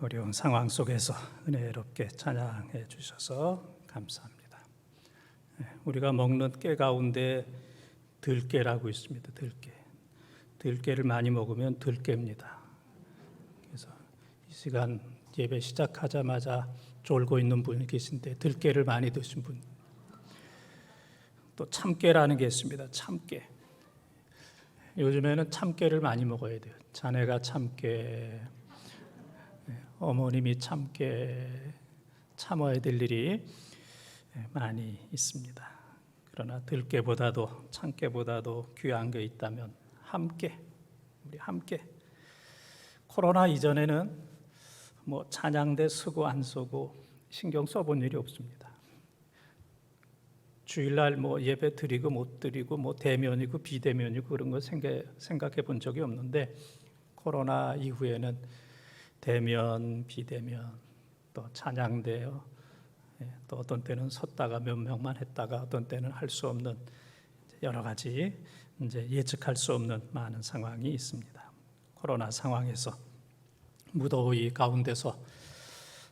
어려운 상황 속에서 은혜롭게 찬양해 주셔서 감사합니다. 우리가 먹는 깨 가운데 들깨라고 있습니다. 들깨를 많이 먹으면 들깨입니다. 그래서 이 시간 예배 시작하자마자 졸고 있는 분이 계신데 들깨를 많이 드신 분. 또 참깨라는 게 있습니다. 참깨. 요즘에는 참깨를 많이 먹어야 돼요. 자네가 참깨, 어머님이 참깨, 참아야 될 일이 많이 있습니다. 그러나 들깨보다도 참깨보다도 귀한 게 있다면 함께, 우리 함께. 코로나 이전에는 뭐 찬양대 쓰고 안 쓰고 신경 써본 일이 없습니다. 주일날 뭐 예배 드리고 못 드리고 뭐 대면이고 비대면이고 그런 거 생각해 본 적이 없는데 코로나 이후에는 대면, 비대면, 또 찬양대요. 또 어떤 때는 섰다가 몇 명만 했다가 어떤 때는 할 수 없는 여러 가지 이제 예측할 수 없는 많은 상황이 있습니다. 코로나 상황에서 무더위 가운데서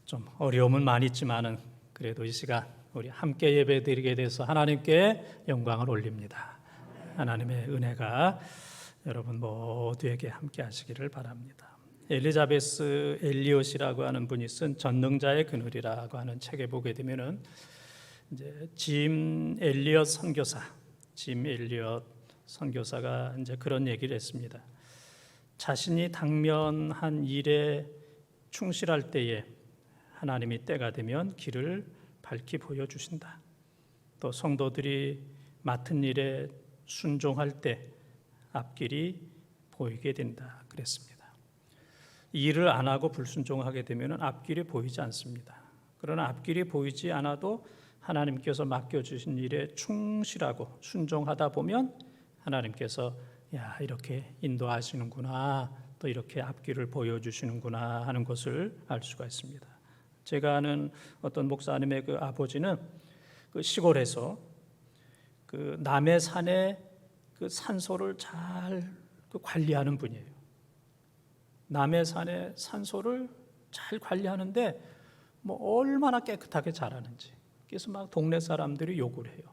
좀 어려움은 많이 있지만은 그래도 이 시간 우리 함께 예배드리게 돼서 하나님께 영광을 올립니다. 하나님의 은혜가 여러분 모두에게 함께 하시기를 바랍니다. 엘리자베스 엘리엇이라고 하는 분이 쓴 전능자의 그늘이라고 하는 책에 보게 되면은 이제 짐 엘리엇 선교사가 이제 그런 얘기를 했습니다. 자신이 당면한 일에 충실할 때에 하나님이 때가 되면 길을 밝히 보여주신다. 또 성도들이 맡은 일에 순종할 때 앞길이 보이게 된다 그랬습니다. 일을 안 하고 불순종하게 되면 앞길이 보이지 않습니다. 그러나 앞길이 보이지 않아도 하나님께서 맡겨주신 일에 충실하고 순종하다 보면 하나님께서 야 이렇게 인도하시는구나, 또 이렇게 앞길을 보여주시는구나 하는 것을 알 수가 있습니다. 제가 아는 어떤 목사님의 그 아버지는 그 시골에서 그 남해 산의 그 산소를 잘 관리하는 분이에요. 남해 산의 산소를 잘 관리하는데 뭐 얼마나 깨끗하게 잘하는지. 그래서 막 동네 사람들이 욕을 해요.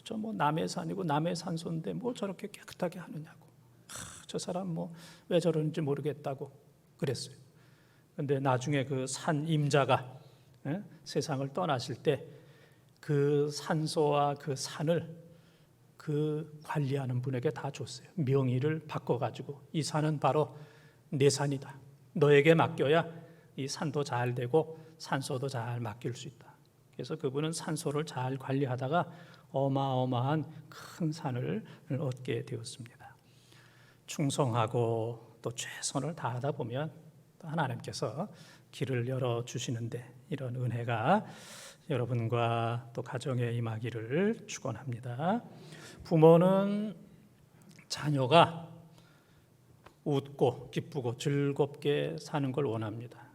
저 뭐 남해 산이고 남해 산소인데 뭐 저렇게 깨끗하게 하느냐고. 저 사람 뭐 왜 저러는지 모르겠다고 그랬어요. 근데 나중에 그 산 임자가 세상을 떠나실 때 그 산소와 그 산을 그 관리하는 분에게 다 줬어요. 명의를 바꿔가지고 이 산은 바로 내 산이다. 너에게 맡겨야 이 산도 잘 되고 산소도 잘 맡길 수 있다. 그래서 그분은 산소를 잘 관리하다가 어마어마한 큰 산을 얻게 되었습니다. 충성하고 또 최선을 다하다 보면 또 하나님께서 길을 열어주시는데 이런 은혜가 여러분과 또 가정에 임하기를 축원합니다. 부모는 자녀가 웃고 기쁘고 즐겁게 사는 걸 원합니다.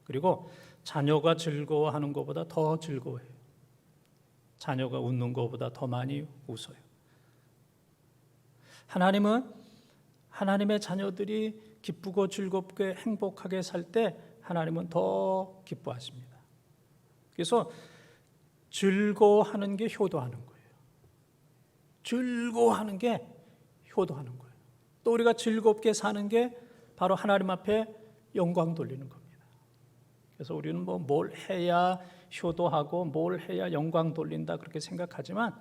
그리고 자녀가 즐거워하는 것보다 더 즐거워해요. 자녀가 웃는 것보다 더 많이 웃어요. 하나님은 하나님의 자녀들이 기쁘고 즐겁게 행복하게 살 때 하나님은 더 기뻐하십니다. 그래서 즐거워하는 게 효도하는 거예요. 즐거워하는 게 효도하는 거예요. 또 우리가 즐겁게 사는 게 바로 하나님 앞에 영광 돌리는 겁니다. 그래서 우리는 뭐 뭘 해야 효도하고 뭘 해야 영광 돌린다 그렇게 생각하지만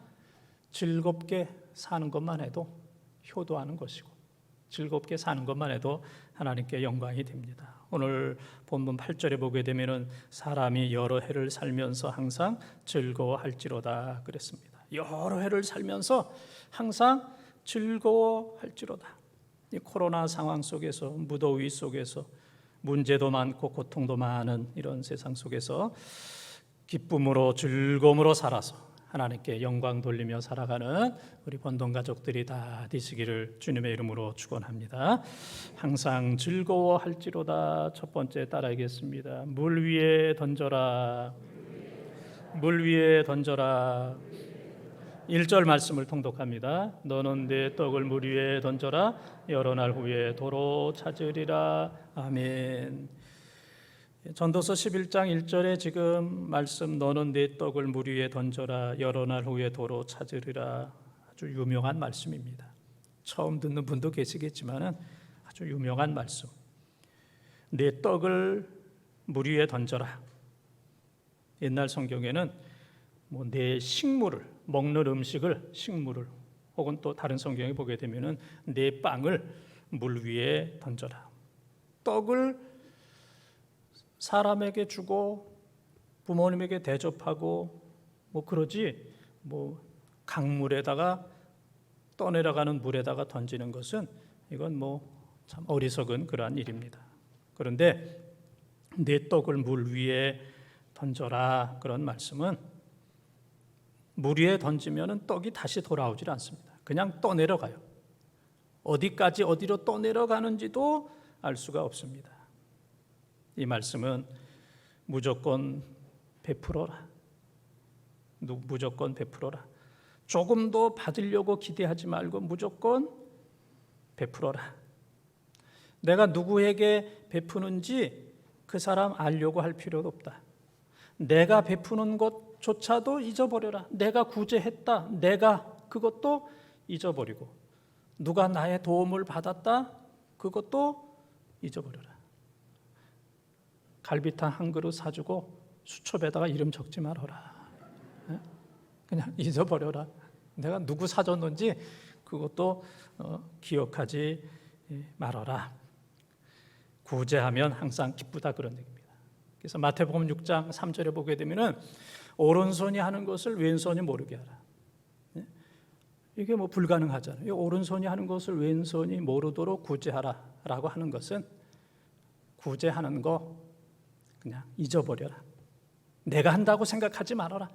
즐겁게 사는 것만 해도 효도하는 것이고 즐겁게 사는 것만 해도 하나님께 영광이 됩니다. 오늘 본문 8절에 보게 되면은 사람이 여러 해를 살면서 항상 즐거워할지로다 그랬습니다. 여러 해를 살면서 항상 즐거워할지로다. 이 코로나 상황 속에서 무더위 속에서 문제도 많고 고통도 많은 이런 세상 속에서 기쁨으로 즐거움으로 살아서 하나님께 영광 돌리며 살아가는 우리 본동 가족들이 다 되시기를 주님의 이름으로 축원합니다. 항상 즐거워할지로다. 첫 번째 따라하겠습니다. 물 위에 던져라. 물 위에 던져라. 1절 말씀을 통독합니다. 너는 내 떡을 물 위에 던져라. 여러 날 후에 도로 찾으리라. 아멘. 전도서 11장 1절에 지금 말씀 너는 내 떡을 물 위에 던져라 여러 날 후에 도로 찾으리라 아주 유명한 말씀입니다. 처음 듣는 분도 계시겠지만 아주 유명한 말씀. 내 떡을 물 위에 던져라. 옛날 성경에는 내 식물을 먹는 음식을 식물을 혹은 또 다른 성경에 보게 되면은 내 빵을 물 위에 던져라. 떡을 사람에게 주고 부모님에게 대접하고 그러지 강물에다가 떠내려가는 물에다가 던지는 것은 이건 참 어리석은 그러한 일입니다. 그런데 내 떡을 물 위에 던져라 그런 말씀은 물 위에 던지면 떡이 다시 돌아오질 않습니다. 그냥 떠내려가요. 어디까지 어디로 떠내려가는지도 알 수가 없습니다. 이 말씀은 무조건 베풀어라. 무조건 베풀어라. 조금도 받으려고 기대하지 말고 무조건 베풀어라. 내가 누구에게 베푸는지 그 사람 알려고 할 필요도 없다. 내가 베푸는 것조차도 잊어버려라. 내가 구제했다. 내가 그것도 잊어버리고 누가 나의 도움을 받았다. 그것도 잊어버려라. 갈비탕 한 그릇 사주고 수첩에다가 이름 적지 말아라. 그냥 잊어버려라. 내가 누구 사줬는지 그것도 기억하지 말아라. 구제하면 항상 기쁘다 그런 얘기입니다. 그래서 마태복음 6장 3절에 보게 되면은 오른손이 하는 것을 왼손이 모르게 하라. 이게 불가능하잖아요. 오른손이 하는 것을 왼손이 모르도록 구제하라라고 하는 것은 구제하는 거 그냥 잊어버려라. 내가 한다고 생각하지 말아라.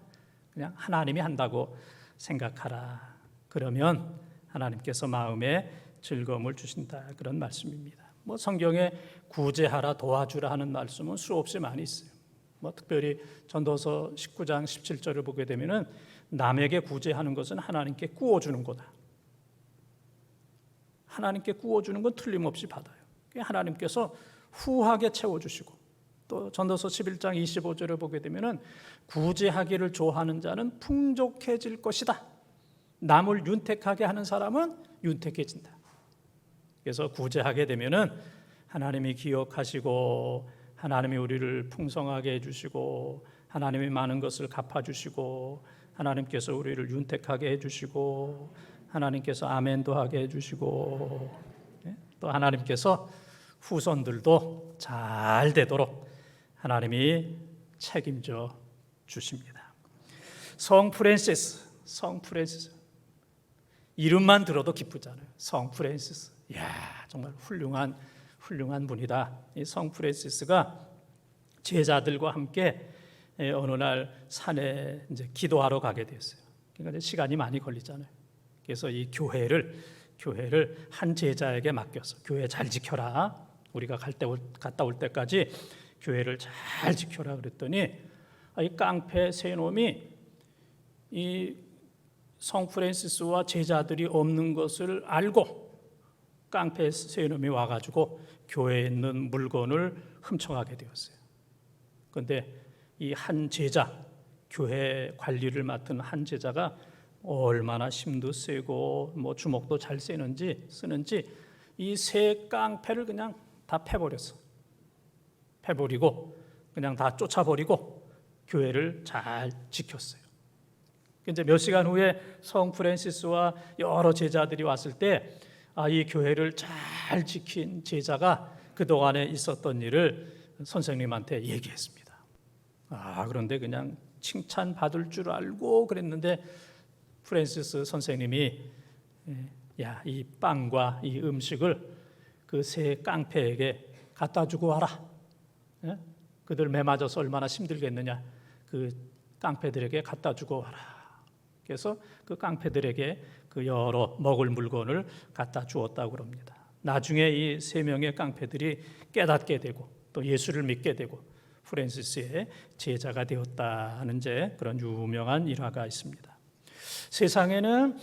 그냥 하나님이 한다고 생각하라. 그러면 하나님께서 마음에 즐거움을 주신다 그런 말씀입니다. 성경에 구제하라 도와주라 하는 말씀은 수없이 많이 있어요. 특별히 전도서 19장 17절을 보게 되면은 남에게 구제하는 것은 하나님께 구워주는 거다. 하나님께 구워주는 건 틀림없이 받아요. 하나님께서 후하게 채워주시고 또 전도서 11장 25절을 보게 되면은 구제하기를 좋아하는 자는 풍족해질 것이다. 남을 윤택하게 하는 사람은 윤택해진다. 그래서 구제하게 되면은 하나님이 기억하시고 하나님이 우리를 풍성하게 해주시고 하나님이 많은 것을 갚아주시고 하나님께서 우리를 윤택하게 해주시고 하나님께서 아멘도 하게 해주시고 또 하나님께서 후손들도 잘 되도록 하나님이 책임져 주십니다. 성 프랜시스 이름만 들어도 기쁘잖아요. 성 프랜시스, 이야 정말 훌륭한 분이다. 이 성 프랜시스가 제자들과 함께 어느 날 산에 이제 기도하러 가게 됐어요. 그러니까 이제 시간이 많이 걸리잖아요. 그래서 이 교회를 한 제자에게 맡겨서 교회 잘 지켜라. 우리가 갔다 올 때까지 교회를 잘 지켜라 그랬더니 이 깡패 세 놈이 이 성 프랜시스와 제자들이 없는 것을 알고 깡패 세 놈이 와가지고 교회에 있는 물건을 훔쳐가게 되었어요. 그런데 이 한 제자, 교회 관리를 맡은 한 제자가 얼마나 힘도 세고 주먹도 잘 쓰는지 이 세 깡패를 그냥 다 패버렸어. 패버리고 그냥 다 쫓아버리고 교회를 잘 지켰어요. 이제 몇 시간 후에 성 프랜시스와 여러 제자들이 왔을 때 이 교회를 잘 지킨 제자가 그동안에 있었던 일을 선생님한테 얘기했습니다. 그런데 그냥 칭찬받을 줄 알고 그랬는데 프랜시스 선생님이 이 빵과 이 음식을 그 세 깡패에게 갖다 주고 와라. 그들 매 맞아서 얼마나 힘들겠느냐. 그 깡패들에게 갖다 주고 와라. 그래서 그 깡패들에게 그 여러 먹을 물건을 갖다 주었다고 합니다. 나중에 이 세 명의 깡패들이 깨닫게 되고 또 예수를 믿게 되고 프랜시스의 제자가 되었다는 이제 그런 유명한 일화가 있습니다. 세상에는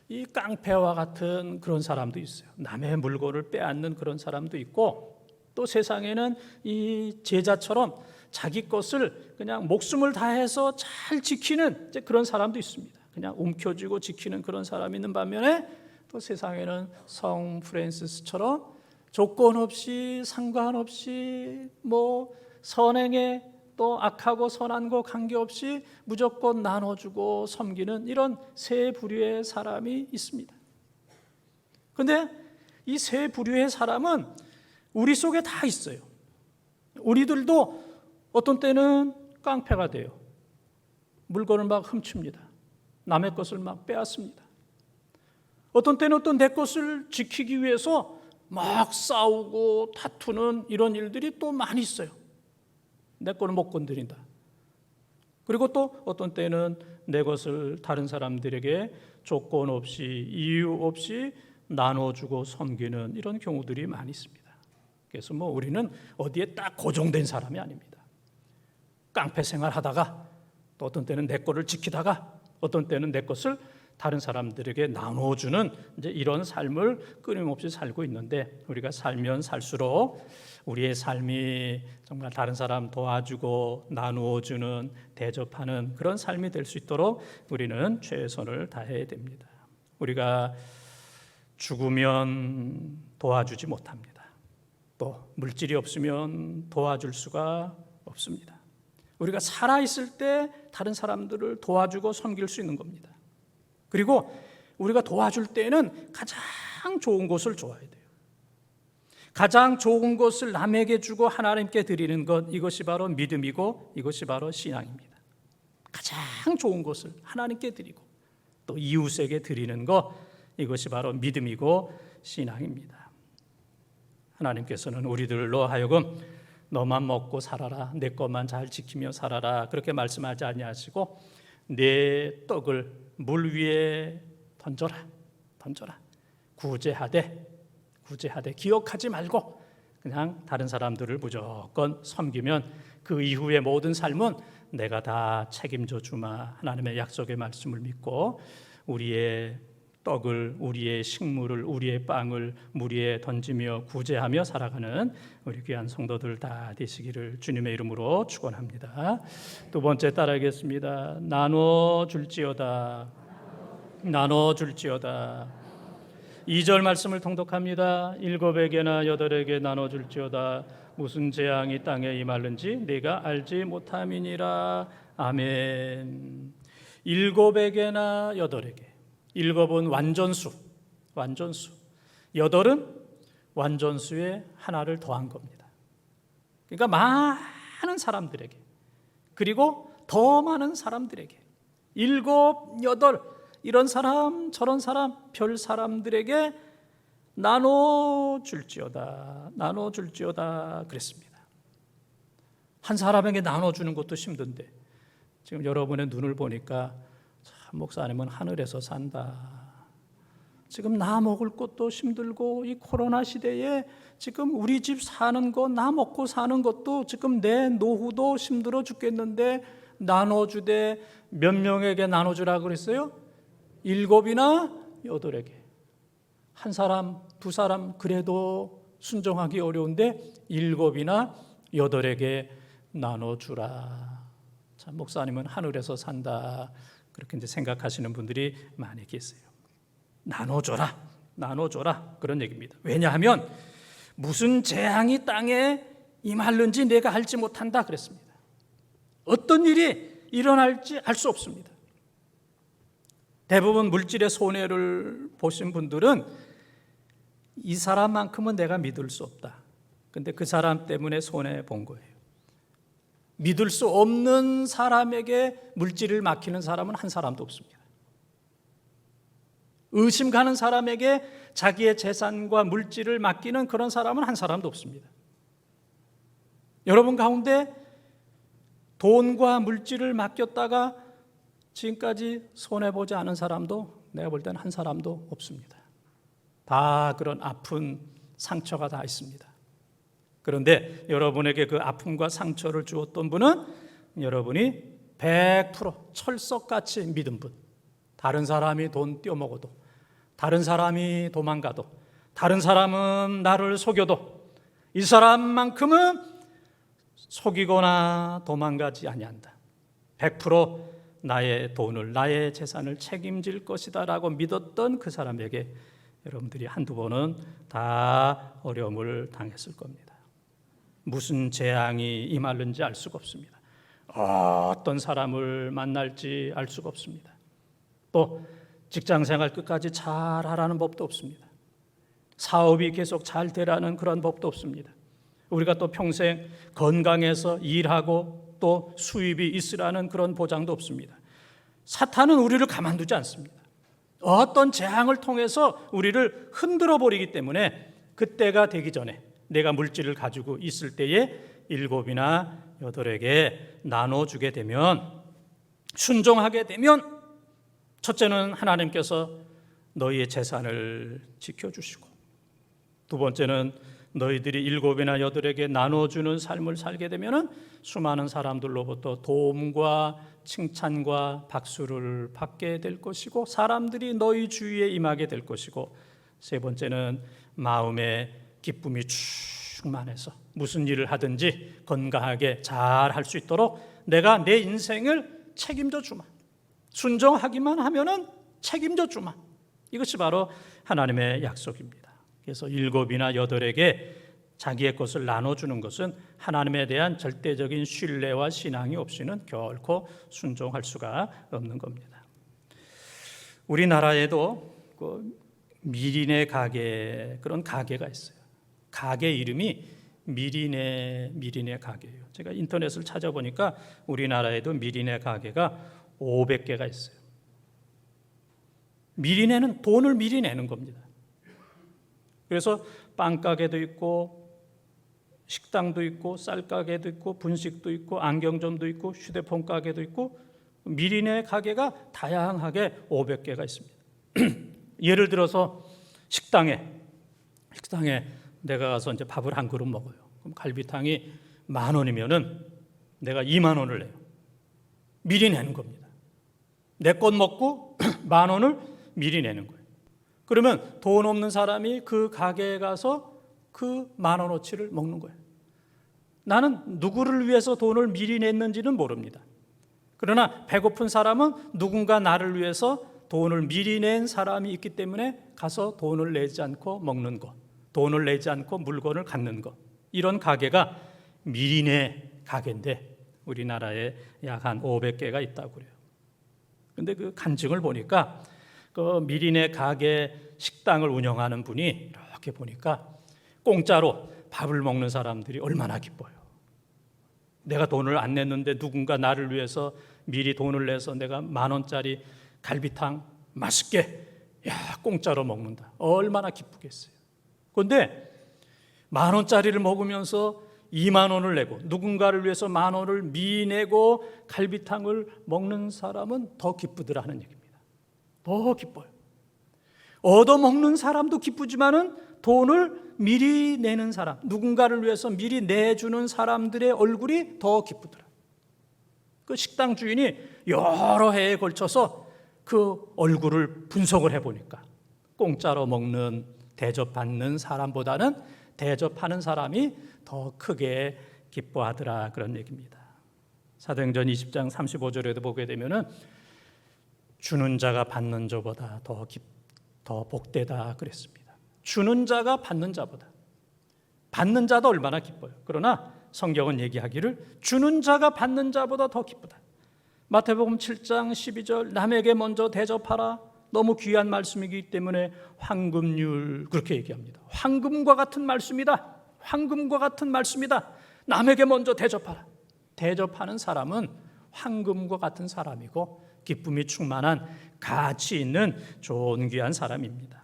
이 깡패와 같은 그런 사람도 있어요. 남의 물건을 빼앗는 그런 사람도 있고 또 세상에는 이 제자처럼 자기 것을 그냥 목숨을 다해서 잘 지키는 이제 그런 사람도 있습니다. 그냥 움켜쥐고 지키는 그런 사람이 있는 반면에 또 세상에는 성 프란시스처럼 조건 없이 상관없이 뭐 선행에 또 악하고 선한 거 관계없이 무조건 나눠주고 섬기는 이런 세 부류의 사람이 있습니다. 그런데 이 세 부류의 사람은 우리 속에 다 있어요. 우리들도 어떤 때는 깡패가 돼요. 물건을 막 훔칩니다. 남의 것을 막 빼앗습니다. 어떤 때는 또 내 것을 지키기 위해서 막 싸우고 다투는 이런 일들이 또 많이 있어요. 내 거는 못 건드린다. 그리고 또 어떤 때는 내 것을 다른 사람들에게 조건 없이 이유 없이 나눠주고 섬기는 이런 경우들이 많이 있습니다. 그래서 뭐 우리는 어디에 딱 고정된 사람이 아닙니다. 깡패 생활하다가 또 어떤 때는 내 거를 지키다가 어떤 때는 내 것을 다른 사람들에게 나눠주는 이제 이런 삶을 끊임없이 살고 있는데, 우리가 살면 살수록 우리의 삶이 정말 다른 사람 도와주고 나누어주는 대접하는 그런 삶이 될 수 있도록 우리는 최선을 다해야 됩니다. 우리가 죽으면 도와주지 못합니다. 또 물질이 없으면 도와줄 수가 없습니다. 우리가 살아있을 때 다른 사람들을 도와주고 섬길 수 있는 겁니다. 그리고 우리가 도와줄 때는 가장 좋은 것을 줘야 돼요. 가장 좋은 것을 남에게 주고 하나님께 드리는 것, 이것이 바로 믿음이고 이것이 바로 신앙입니다. 가장 좋은 것을 하나님께 드리고 또 이웃에게 드리는 것, 이것이 바로 믿음이고 신앙입니다. 하나님께서는 우리들로 하여금 너만 먹고 살아라, 내 것만 잘 지키며 살아라, 그렇게 말씀하지 아니하시고 내 떡을 물 위에 던져라, 구제하되 기억하지 말고 그냥 다른 사람들을 무조건 섬기면 그 이후의 모든 삶은 내가 다 책임져 주마. 하나님의 약속의 말씀을 믿고 우리의 떡을, 우리의 식물을, 우리의 빵을 물 위에 던지며 구제하며 살아가는 우리 귀한 성도들 다 되시기를 주님의 이름으로 축원합니다. 두 번째 따라하겠습니다. 나눠줄지어다. 2절 말씀을 통독합니다. 7에게나 8에게 나눠줄지어다. 무슨 재앙이 땅에 임할는지 네가 알지 못함이니라. 아멘. 7에게나 8에게. 7은 완전수, 8은 완전수의 하나를 더한 겁니다. 그러니까 많은 사람들에게, 그리고 더 많은 사람들에게, 7, 8 이런 사람 저런 사람 별 사람들에게 나눠줄지어다 그랬습니다. 한 사람에게 나눠주는 것도 힘든데 지금 여러분의 눈을 보니까 참, 목사님은 하늘에서 산다. 지금 나 먹을 것도 힘들고 이 코로나 시대에 지금 우리 집 사는 거, 나 먹고 사는 것도 지금 내 노후도 힘들어 죽겠는데 나눠주되 몇 명에게 나눠주라 그랬어요? 7이나 8에게. 한 사람, 두 사람 그래도 순종하기 어려운데 7이나 8에게 나눠주라. 참, 목사님은 하늘에서 산다. 그렇게 이제 생각하시는 분들이 많이 계세요. 나눠줘라 그런 얘기입니다. 왜냐하면 무슨 재앙이 땅에 임할는지 내가 알지 못한다 그랬습니다. 어떤 일이 일어날지 알 수 없습니다. 대부분 물질의 손해를 보신 분들은 이 사람만큼은 내가 믿을 수 없다. 근데 그 사람 때문에 손해 본 거예요. 믿을 수 없는 사람에게 물질을 맡기는 사람은 한 사람도 없습니다. 의심 가는 사람에게 자기의 재산과 물질을 맡기는 그런 사람은 한 사람도 없습니다. 여러분 가운데 돈과 물질을 맡겼다가 지금까지 손해보지 않은 사람도 내가 볼 때는 한 사람도 없습니다. 다 그런 아픈 상처가 다 있습니다. 그런데 여러분에게 그 아픔과 상처를 주었던 분은 여러분이 100% 철석같이 믿은 분. 다른 사람이 돈 떼어먹어도, 다른 사람이 도망가도, 다른 사람은 나를 속여도 이 사람만큼은 속이거나 도망가지 아니한다. 100% 나의 돈을, 나의 재산을 책임질 것이다 라고 믿었던 그 사람에게 여러분들이 한두 번은 다 어려움을 당했을 겁니다. 무슨 재앙이 임하는지 알 수가 없습니다. 어떤 사람을 만날지 알 수가 없습니다. 또 직장생활 끝까지 잘 하라는 법도 없습니다. 사업이 계속 잘 되라는 그런 법도 없습니다. 우리가 또 평생 건강해서 일하고 또 수입이 있으라는 그런 보장도 없습니다. 사탄은 우리를 가만두지 않습니다. 어떤 재앙을 통해서 우리를 흔들어 버리기 때문에 그때가 되기 전에 내가 물질을 가지고 있을 때에 7이나 8에게 나눠주게 되면, 순종하게 되면, 첫째는 하나님께서 너희의 재산을 지켜주시고, 두 번째는 너희들이 7이나 8에게 나눠주는 삶을 살게 되면 수많은 사람들로부터 도움과 칭찬과 박수를 받게 될 것이고, 사람들이 너희 주위에 임하게 될 것이고, 세 번째는 마음에 기쁨이 충만해서 무슨 일을 하든지 건강하게 잘 할 수 있도록 내가 내 인생을 책임져 주마. 순종하기만 하면은 책임져 주마. 이것이 바로 하나님의 약속입니다. 그래서 7이나 8에게 자기의 것을 나눠주는 것은 하나님에 대한 절대적인 신뢰와 신앙이 없이는 결코 순종할 수가 없는 겁니다. 우리나라에도 그 미리네 가게, 그런 가게가 있어요. 가게 이름이 미리네 가게예요. 제가 인터넷을 찾아보니까 우리나라에도 미리네 가게가 500개가 있어요. 미리네는 돈을 미리 내는 겁니다. 그래서 빵가게도 있고 식당도 있고 쌀가게도 있고 분식도 있고 안경점도 있고 휴대폰 가게도 있고 미리네 가게가 다양하게 500개가 있습니다. 예를 들어서 식당에 내가 가서 이제 밥을 한 그릇 먹어요. 그럼 갈비탕이 10,000원이면은 내가 20,000원을 내요. 미리 내는 겁니다. 내 것 먹고 10,000원을 미리 내는 거예요. 그러면 돈 없는 사람이 그 가게에 가서 그 10,000원어치를 먹는 거예요. 나는 누구를 위해서 돈을 미리 냈는지는 모릅니다. 그러나 배고픈 사람은 누군가 나를 위해서 돈을 미리 낸 사람이 있기 때문에 가서 돈을 내지 않고 먹는 것, 돈을 내지 않고 물건을 갖는 것, 이런 가게가 미리네 가게인데 우리나라에 약 한 500개가 있다고 그래요. 그런데 그 간증을 보니까 그 미리네 가게 식당을 운영하는 분이 이렇게 보니까 공짜로 밥을 먹는 사람들이 얼마나 기뻐요. 내가 돈을 안 냈는데 누군가 나를 위해서 미리 돈을 내서 내가 10,000원짜리 갈비탕 맛있게 공짜로 먹는다. 얼마나 기쁘겠어요. 그런데 10,000원짜리를 먹으면서 20,000원을 내고 누군가를 위해서 10,000원을 미리 내고 갈비탕을 먹는 사람은 더 기쁘더라 하는 얘기입니다. 더 기뻐요. 얻어먹는 사람도 기쁘지만은 돈을 미리 내는 사람, 누군가를 위해서 미리 내주는 사람들의 얼굴이 더 기쁘더라. 그 식당 주인이 여러 해에 걸쳐서 그 얼굴을 분석을 해보니까 공짜로 먹는, 대접받는 사람보다는 대접하는 사람이 더 크게 기뻐하더라, 그런 얘기입니다. 사도행전 20장 35절에도 보게 되면은 주는 자가 받는 자보다 더 복되다 그랬습니다. 주는 자가 받는 자보다, 받는 자도 얼마나 기뻐요. 그러나 성경은 얘기하기를 주는 자가 받는 자보다 더 기쁘다. 마태복음 7장 12절 남에게 먼저 대접하라. 너무 귀한 말씀이기 때문에 황금률, 그렇게 얘기합니다. 황금과 같은 말씀이다. 황금과 같은 말씀이다. 남에게 먼저 대접하라. 대접하는 사람은 황금과 같은 사람이고 기쁨이 충만한 가치 있는 좋은 귀한 사람입니다.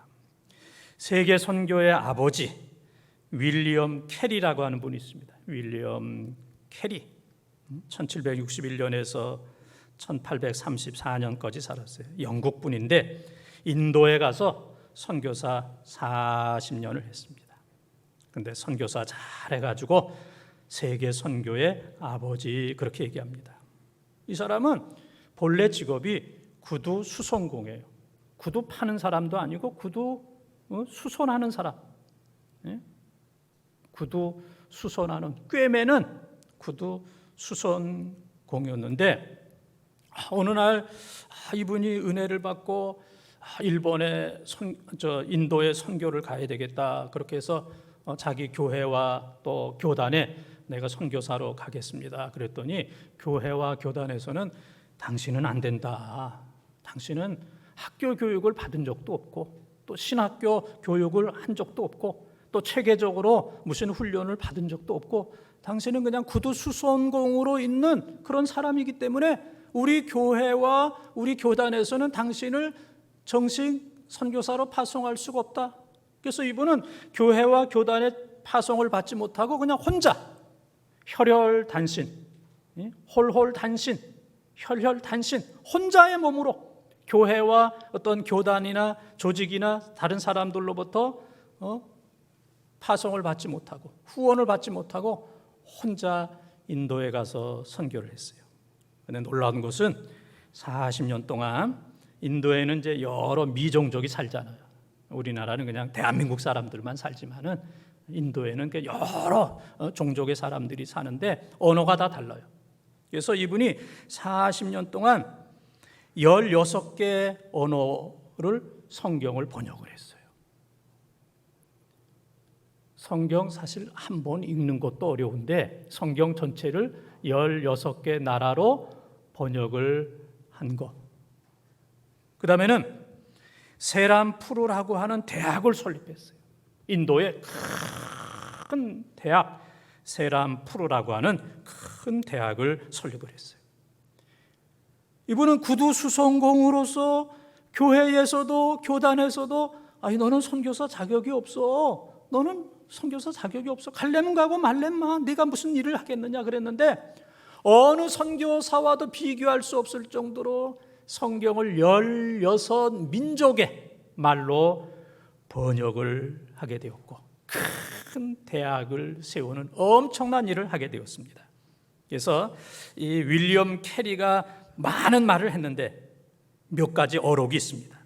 세계 선교의 아버지 윌리엄 캐리라고 하는 분이 있습니다. 윌리엄 캐리 1761년에서 1834년까지 살았어요. 영국 분인데 인도에 가서 선교사 40년을 했습니다. 그런데 선교사 잘해가지고 세계 선교의 아버지, 그렇게 얘기합니다. 이 사람은 본래 직업이 구두 수송공이에요. 구두 파는 사람도 아니고 구두 수선하는 사람. 구두 수선하는, 꿰매는 구두 수선 공이었는데, 어느 날 이분이 은혜를 받고 일본에 인도에 선교를 가야 되겠다. 그렇게 해서 자기 교회와 또 교단에 내가 선교사로 가겠습니다. 그랬더니 교회와 교단에서는 당신은 안 된다. 당신은 학교 교육을 받은 적도 없고 또 신학교 교육을 한 적도 없고 또 체계적으로 무슨 훈련을 받은 적도 없고 당신은 그냥 구두 수선공으로 있는 그런 사람이기 때문에 우리 교회와 우리 교단에서는 당신을 정식 선교사로 파송할 수가 없다. 그래서 이분은 교회와 교단의 파송을 받지 못하고 그냥 혼자 혈혈단신, 홀홀단신, 혈혈단신, 혼자의 몸으로 교회와 어떤 교단이나 조직이나 다른 사람들로부터 파송을 받지 못하고 후원을 받지 못하고 혼자 인도에 가서 선교를 했어요. 그런데 놀라운 것은 40년 동안 인도에는 이제 여러 미종족이 살잖아요. 우리나라는 그냥 대한민국 사람들만 살지만은 인도에는 여러 종족의 사람들이 사는데 언어가 다 달라요. 그래서 이분이 40년 동안 16개 언어를 성경을 번역을 했어요. 성경 사실 한 번 읽는 것도 어려운데 성경 전체를 16개 나라로 번역을 한 것. 그 다음에는 세람푸르라고 하는 대학을 설립했어요. 인도의 큰 대학, 세람푸르라고 하는 큰 대학을 설립을 했어요. 이분은 구두 수선공으로서 교회에서도 교단에서도 너는 선교사 자격이 없어. 너는 선교사 자격이 없어. 갈래면 가고 말래면 네가 무슨 일을 하겠느냐 그랬는데 어느 선교사와도 비교할 수 없을 정도로 성경을 16 민족의 말로 번역을 하게 되었고 큰 대학을 세우는 엄청난 일을 하게 되었습니다. 그래서 이 윌리엄 캐리가 많은 말을 했는데 몇 가지 어록이 있습니다.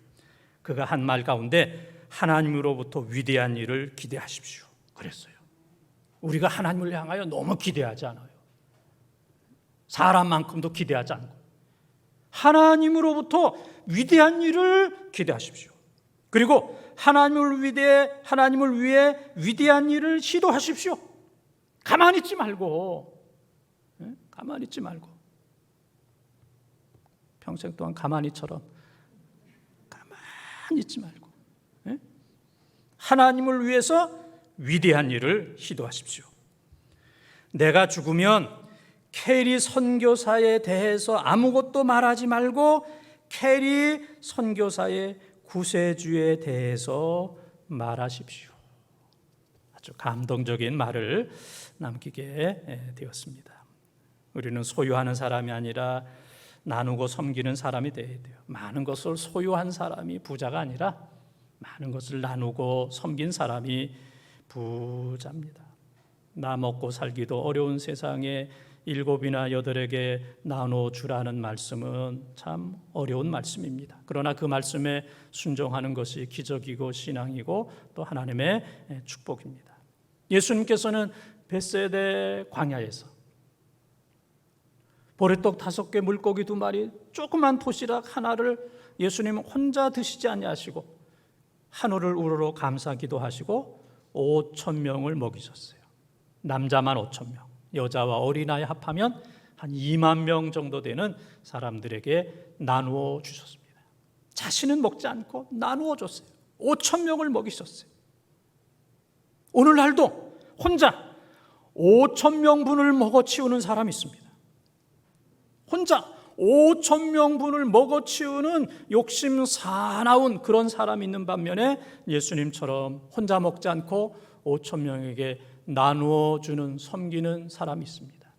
그가 한 말 가운데 하나님으로부터 위대한 일을 기대하십시오 그랬어요. 우리가 하나님을 향하여 너무 기대하지 않아요. 사람만큼도 기대하지 않고 하나님으로부터 위대한 일을 기대하십시오. 그리고 하나님을 위해 위대한 일을 시도하십시오. 가만히 있지 말고, 가만히 있지 말고 평생 동안 가만히처럼 가만히 있지 말고 하나님을 위해서 위대한 일을 시도하십시오. 내가 죽으면 캐리 선교사에 대해서 아무것도 말하지 말고 캐리 선교사의 구세주에 대해서 말하십시오. 아주 감동적인 말을 남기게 되었습니다. 우리는 소유하는 사람이 아니라 나누고 섬기는 사람이 되어야 돼요. 많은 것을 소유한 사람이 부자가 아니라 많은 것을 나누고 섬긴 사람이 부자입니다. 나 먹고 살기도 어려운 세상에 7이나 8에게 나눠주라는 말씀은 참 어려운 말씀입니다. 그러나 그 말씀에 순종하는 것이 기적이고 신앙이고 또 하나님의 축복입니다. 예수님께서는 벳세대 광야에서 보리떡 5개, 물고기 2마리, 조그만 도시락 하나를 예수님 혼자 드시지 아니하시고 하늘을 우러러 감사 기도하시고 5,000명을 먹이셨어요. 남자만 5,000명, 여자와 어린아이 합하면 한 2만 명 정도 되는 사람들에게 나누어 주셨습니다. 자신은 먹지 않고 나누어 줬어요. 5,000명을 먹이셨어요. 오늘날도 혼자 5,000명분을 먹어치우는 사람이 있습니다. 혼자 5,000명분을 먹어치우는 욕심 사나운 그런 사람이 있는 반면에 예수님처럼 혼자 먹지 않고 5,000명에게 나누어 주는 섬기는 사람이 있습니다.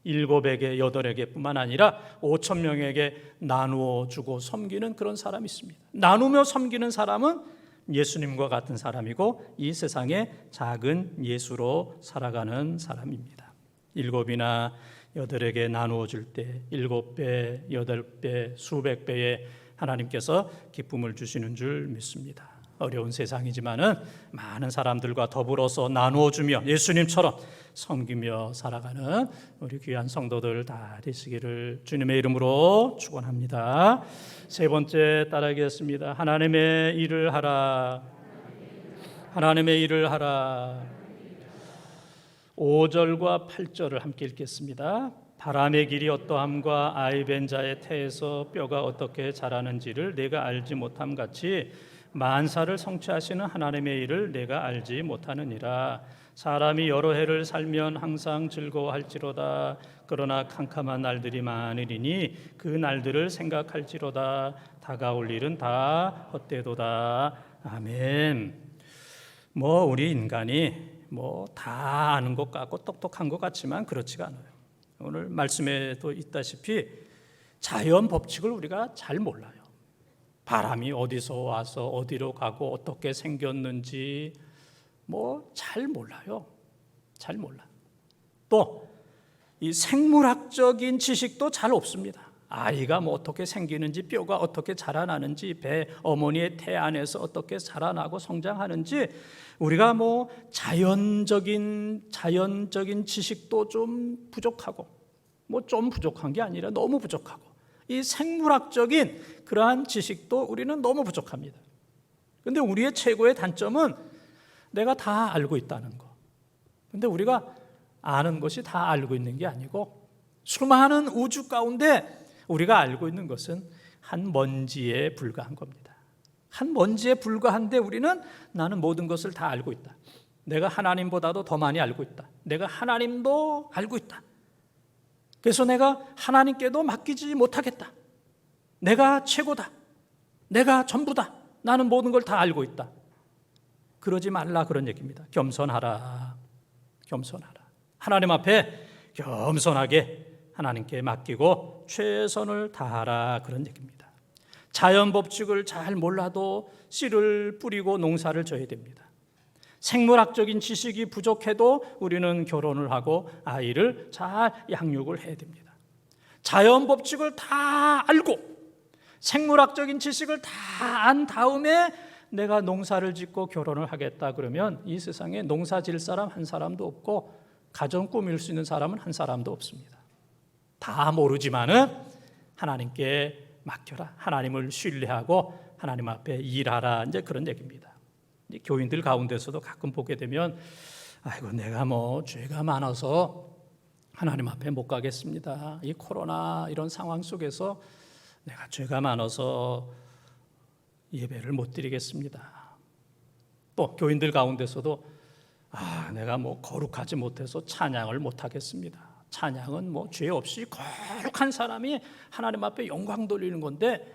7에게 8에게 뿐만 아니라 5,000명에게 나누어 주고 섬기는 그런 사람이 있습니다. 나누며 섬기는 사람은 예수님과 같은 사람이고 이 세상의 작은 예수로 살아가는 사람입니다. 7이나 8에게 나누어 줄 때 7배, 8배, 수백 배의 하나님께서 기쁨을 주시는 줄 믿습니다. 어려운 세상이지만은 많은 사람들과 더불어서 나누어주며 예수님처럼 섬기며 살아가는 우리 귀한 성도들 다 되시기를 주님의 이름으로 축원합니다. 세 번째 따라하겠습니다. 하나님의 일을 하라. 하나님의 일을 하라. 5절과 8절을 함께 읽겠습니다. 바람의 길이 어떠함과 아이벤 자의 태에서 뼈가 어떻게 자라는지를 내가 알지 못함 같이 만사를 성취하시는 하나님의 일을 내가 알지 못하느니라. 사람이 여러 해를 살면 항상 즐거워할지로다. 그러나 캄캄한 날들이 많으리니 그 날들을 생각할지로다. 다가올 일은 다 헛되도다. 아멘. 우리 인간이 다 아는 것 같고 똑똑한 것 같지만 그렇지가 않아요. 오늘 말씀에도 있다시피 자연 법칙을 우리가 잘 몰라요. 바람이 어디서 와서 어디로 가고 어떻게 생겼는지 잘 몰라요. 잘 몰라. 또 이 생물학적인 지식도 잘 없습니다. 아이가 어떻게 생기는지, 뼈가 어떻게 자라나는지, 배 어머니의 태 안에서 어떻게 자라나고 성장하는지 우리가 자연적인 지식도 좀 부족하고 좀 부족한 게 아니라 너무 부족하고 이 생물학적인 그러한 지식도 우리는 너무 부족합니다. 그런데 우리의 최고의 단점은 내가 다 알고 있다는 거. 그런데 우리가 아는 것이 다 알고 있는 게 아니고 수많은 우주 가운데 우리가 알고 있는 것은 한 먼지에 불과한 겁니다. 한 먼지에 불과한데 우리는 나는 모든 것을 다 알고 있다. 내가 하나님보다도 더 많이 알고 있다. 내가 하나님도 알고 있다. 그래서 내가 하나님께도 맡기지 못하겠다. 내가 최고다. 내가 전부다. 나는 모든 걸 다 알고 있다. 그러지 말라 그런 얘기입니다. 겸손하라. 겸손하라. 하나님 앞에 겸손하게 하나님께 맡기고 최선을 다하라 그런 얘기입니다. 자연 법칙을 잘 몰라도 씨를 뿌리고 농사를 져야 됩니다. 생물학적인 지식이 부족해도 우리는 결혼을 하고 아이를 잘 양육을 해야 됩니다. 자연 법칙을 다 알고 생물학적인 지식을 다 안 다음에 내가 농사를 짓고 결혼을 하겠다 그러면 이 세상에 농사 질 사람 한 사람도 없고 가정 꾸밀 수 있는 사람은 한 사람도 없습니다. 다 모르지만은 하나님께 맡겨라. 하나님을 신뢰하고 하나님 앞에 일하라. 이제 그런 얘기입니다. 이제 교인들 가운데서도 가끔 보게 되면 아이고 내가 죄가 많아서 하나님 앞에 못 가겠습니다. 이 코로나 이런 상황 속에서 내가 죄가 많아서 예배를 못 드리겠습니다. 또 교인들 가운데서도 내가 거룩하지 못해서 찬양을 못 하겠습니다. 찬양은 죄 없이 거룩한 사람이 하나님 앞에 영광 돌리는 건데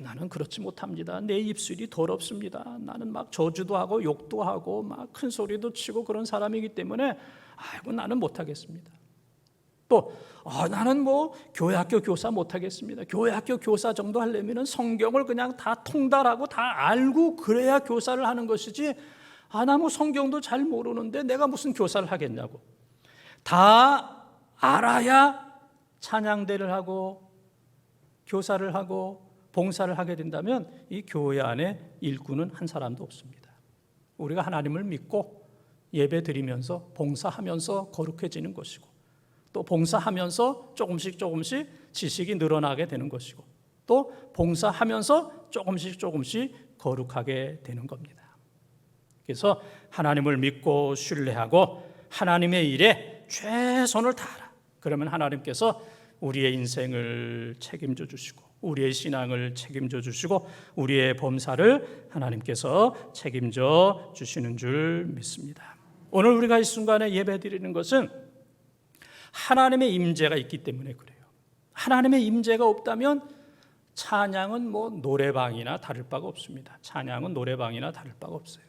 나는 그렇지 못합니다. 내 입술이 더럽습니다. 나는 저주도 하고 욕도 하고 큰 소리도 치고 그런 사람이기 때문에 나는 못 하겠습니다. 또 나는 교회 학교 교사 못 하겠습니다. 교회 학교 교사 정도 하려면 성경을 그냥 다 통달하고 다 알고 그래야 교사를 하는 것이지 나 성경도 잘 모르는데 내가 무슨 교사를 하겠냐고. 다 알아야 찬양대를 하고 교사를 하고 봉사를 하게 된다면 이 교회 안에 일꾼은 한 사람도 없습니다. 우리가 하나님을 믿고 예배 드리면서 봉사하면서 거룩해지는 것이고 또 봉사하면서 조금씩 지식이 늘어나게 되는 것이고 또 봉사하면서 조금씩 거룩하게 되는 겁니다. 그래서 하나님을 믿고 신뢰하고 하나님의 일에 최선을 다하라. 그러면 하나님께서 우리의 인생을 책임져 주시고 우리의 신앙을 책임져 주시고 우리의 범사를 하나님께서 책임져 주시는 줄 믿습니다. 오늘 우리가 이 순간에 예배드리는 것은 하나님의 임재가 있기 때문에 그래요. 하나님의 임재가 없다면 찬양은 노래방이나 다를 바가 없습니다. 찬양은 노래방이나 다를 바가 없어요.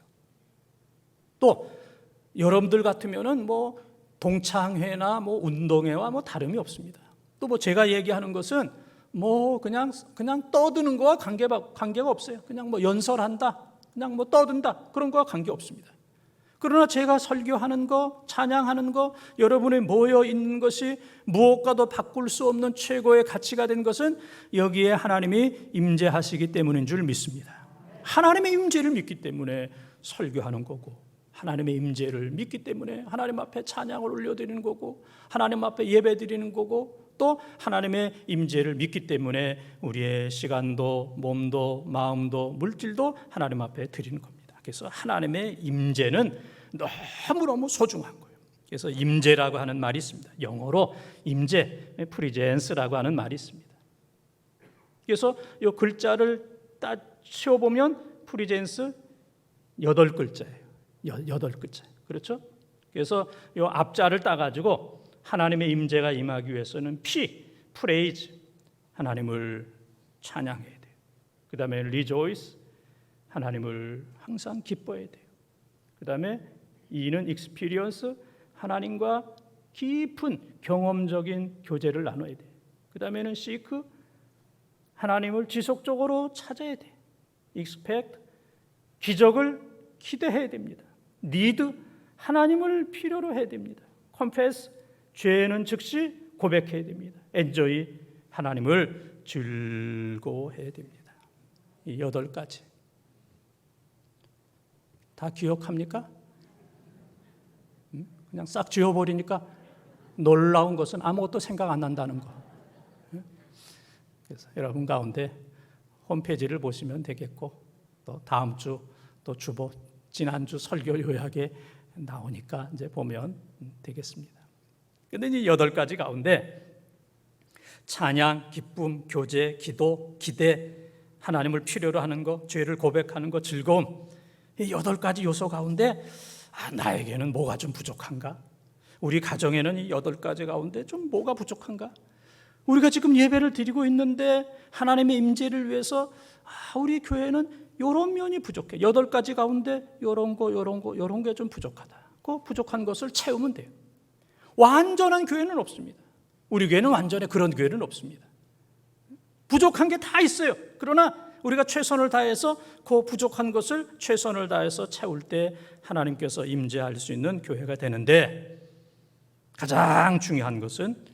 또 여러분들 같으면은 동창회나 운동회와 다름이 없습니다. 또 제가 얘기하는 것은 그냥 떠드는 거와 관계가 없어요. 그냥 연설한다, 그냥 떠든다 그런 거와 관계 없습니다. 그러나 제가 설교하는 거, 찬양하는 거, 여러분이 모여 있는 것이 무엇과도 바꿀 수 없는 최고의 가치가 된 것은 여기에 하나님이 임재하시기 때문인 줄 믿습니다. 하나님의 임재를 믿기 때문에 설교하는 거고, 하나님의 임재를 믿기 때문에 하나님 앞에 찬양을 올려드리는 거고, 하나님 앞에 예배드리는 거고, 또 하나님의 임재를 믿기 때문에 우리의 시간도 몸도 마음도 물질도 하나님 앞에 드리는 겁니다. 그래서 하나님의 임재는 너무너무 소중한 거예요. 그래서 임재라고 하는 말이 있습니다. 영어로 임재, 프리젠스라고 하는 말이 있습니다. 그래서 이 글자를 딱 치워보면 프리젠스 8글자예요. 8글자. 그렇죠? 그래서 이 앞자를 따가지고 하나님의 임재가 임하기 위해서는 프레이즈, 하나님을 찬양해야 돼요. 그 다음에 rejoice, 하나님을 항상 기뻐해야 돼요. 그 다음에 E는 experience, 하나님과 깊은 경험적인 교제를 나눠야 돼요. 그 다음에는 seek, 하나님을 지속적으로 찾아야 돼요. expect, 기적을 기대해야 됩니다. need, 하나님을 필요로 해야 됩니다. confess, 죄는 즉시 고백해야 됩니다. enjoy, 하나님을 즐거워해야 됩니다. 이 8가지 다 기억합니까? 그냥 싹 지워버리니까 놀라운 것은 아무것도 생각 안 난다는 거. 그래서 여러분 가운데 홈페이지를 보시면 되겠고, 또 다음 주, 또 주보 지난주 설교 요약에 나오니까 이제 보면 되겠습니다. 근데 이 8가지 가운데 찬양, 기쁨, 교제, 기도, 기대, 하나님을 필요로 하는 거, 죄를 고백하는 거, 즐거움, 이 8가지 요소 가운데 나에게는 뭐가 좀 부족한가? 우리 가정에는 이 8가지 가운데 좀 뭐가 부족한가? 우리가 지금 예배를 드리고 있는데 하나님의 임재를 위해서 우리 교회는 이런 면이 부족해. 8가지 가운데 이런 게 좀 부족하다. 그 부족한 것을 채우면 돼요. 완전한 교회는 없습니다. 우리 교회는 완전히 그런 교회는 없습니다. 부족한 게 다 있어요. 그러나 우리가 최선을 다해서 그 부족한 것을 최선을 다해서 채울 때 하나님께서 임재할 수 있는 교회가 되는데, 가장 중요한 것은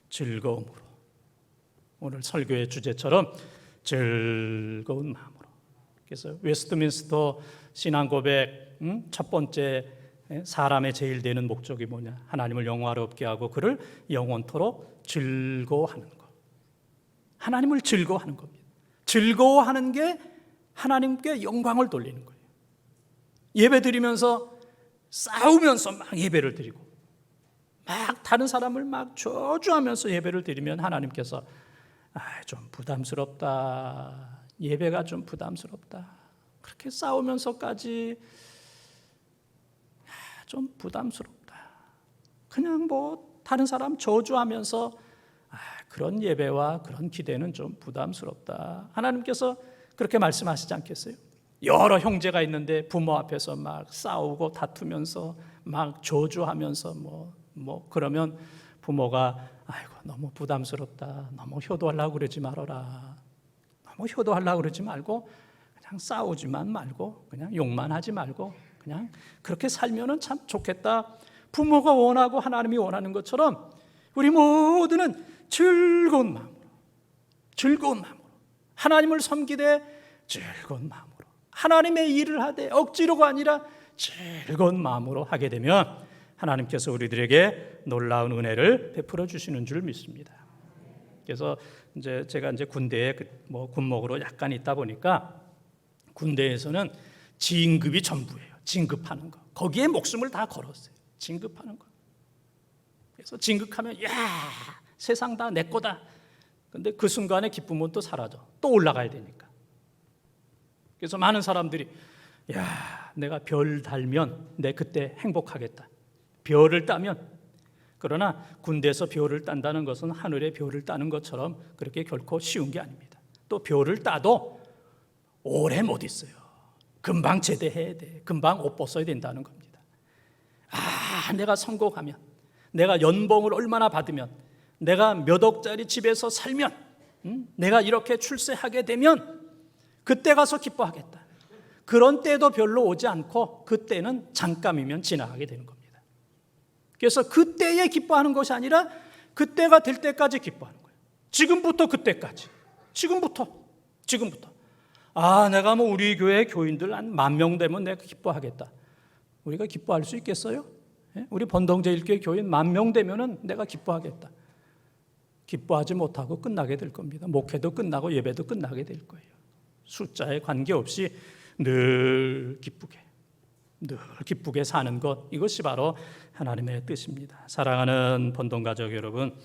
즐거움으로, 오늘 설교의 주제처럼 즐거운 마음으로. 그래서 웨스트민스터 신앙고백 첫 번째, 사람의 제일 되는 목적이 뭐냐? 하나님을 영화롭게 하고 그를 영원토록 즐거워하는 것. 하나님을 즐거워하는 겁니다. 즐거워하는 게 하나님께 영광을 돌리는 거예요. 예배 드리면서 싸우면서 막 예배를 드리고, 막 다른 사람을 막 저주하면서 예배를 드리면 하나님께서 좀 부담스럽다, 예배가 좀 부담스럽다, 그렇게 싸우면서까지 좀 부담스럽다, 그냥 뭐 다른 사람 저주하면서 그런 예배와 그런 기대는 좀 부담스럽다, 하나님께서 그렇게 말씀하시지 않겠어요? 여러 형제가 있는데 부모 앞에서 막 싸우고 다투면서 막 저주하면서 그러면 부모가 너무 부담스럽다, 너무 효도하려고 그러지 말아라, 너무 효도하려고 그러지 말고 그냥 싸우지만 말고 그냥 욕만 하지 말고 그냥 그렇게 살면은 참 좋겠다. 부모가 원하고 하나님이 원하는 것처럼 우리 모두는 즐거운 마음으로 하나님을 섬기되 즐거운 마음으로 하나님의 일을 하되 억지로가 아니라 즐거운 마음으로 하게 되면 하나님께서 우리들에게 놀라운 은혜를 베풀어 주시는 줄 믿습니다. 그래서 제가 군대에 군목으로 약간 있다 보니까 군대에서는 진급이 전부예요. 진급하는 거. 거기에 목숨을 다 걸었어요. 진급하는 거. 그래서 진급하면 세상 다 내 거다. 근데 그 순간의 기쁨은 또 사라져. 또 올라가야 되니까. 그래서 많은 사람들이 내가 별 달면 내 그때 행복하겠다. 별을 따면. 그러나 군대에서 별을 딴다는 것은 하늘의 별을 따는 것처럼 그렇게 결코 쉬운 게 아닙니다. 또 별을 따도 오래 못 있어요. 금방 제대해야 돼. 금방 옷 벗어야 된다는 겁니다. 내가 성공하면, 내가 연봉을 얼마나 받으면, 내가 몇 억짜리 집에서 살면, 내가 이렇게 출세하게 되면 그때 가서 기뻐하겠다. 그런 때도 별로 오지 않고 그때는 잠깐이면 지나가게 되는 겁니다. 그래서 그때에 기뻐하는 것이 아니라 그때가 될 때까지 기뻐하는 거예요. 지금부터 그때까지. 지금부터. 내가 우리 교회 교인들 한 10,000명 되면 내가 기뻐하겠다. 우리가 기뻐할 수 있겠어요? 우리 번동제일교회 교인 10,000명 되면은 내가 기뻐하겠다. 기뻐하지 못하고 끝나게 될 겁니다. 목회도 끝나고 예배도 끝나게 될 거예요. 숫자에 관계없이 늘 기쁘게 사는 것, 이것이 바로 하나님의 뜻입니다. 사랑하는 번동가족 여러분,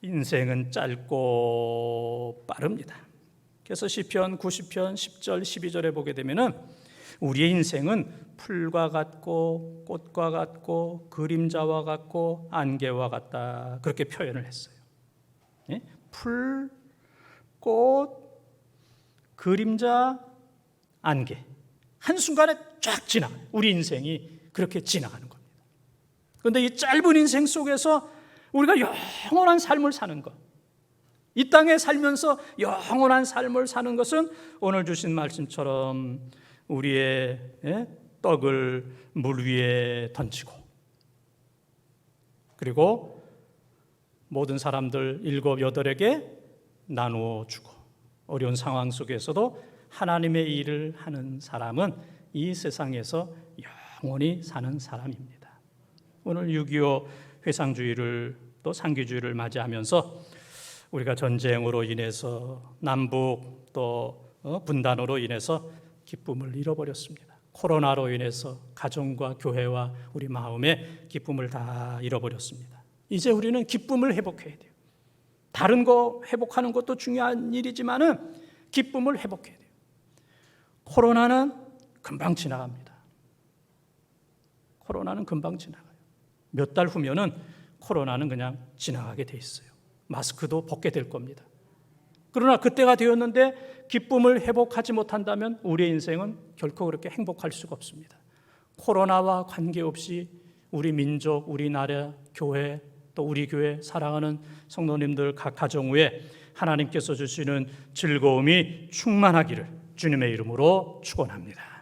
인생은 짧고 빠릅니다. 그래서 시편 90편 10절 12절에 보게 되면은 우리의 인생은 풀과 같고 꽃과 같고 그림자와 같고 안개와 같다, 그렇게 표현을 했어요. 풀, 꽃, 그림자, 안개, 한순간에 쫙 지나가요. 우리 인생이 그렇게 지나가는 겁니다. 그런데 이 짧은 인생 속에서 우리가 영원한 삶을 사는 것, 이 땅에 살면서 영원한 삶을 사는 것은 오늘 주신 말씀처럼 우리의 떡을 물 위에 던지고, 그리고 모든 사람들 7, 8에게 나누어 주고, 어려운 상황 속에서도 하나님의 일을 하는 사람은 이 세상에서 영원히 사는 사람입니다. 오늘 6.25 회상주의를 또 상기주의를 맞이하면서 우리가 전쟁으로 인해서 남북 또 분단으로 인해서 기쁨을 잃어버렸습니다. 코로나로 인해서 가정과 교회와 우리 마음의 기쁨을 다 잃어버렸습니다. 이제 우리는 기쁨을 회복해야 돼요. 다른 거 회복하는 것도 중요한 일이지만은 기쁨을 회복해야 돼요. 코로나는 금방 지나갑니다. 코로나는 금방 지나가요. 몇 달 후면은 코로나는 그냥 지나가게 돼 있어요. 마스크도 벗게 될 겁니다. 그러나 그때가 되었는데 기쁨을 회복하지 못한다면 우리의 인생은 결코 그렇게 행복할 수가 없습니다. 코로나와 관계없이 우리 민족, 우리나라, 교회, 또 우리 교회 사랑하는 성도님들 각 가정 위에 하나님께서 주시는 즐거움이 충만하기를 주님의 이름으로 축원합니다.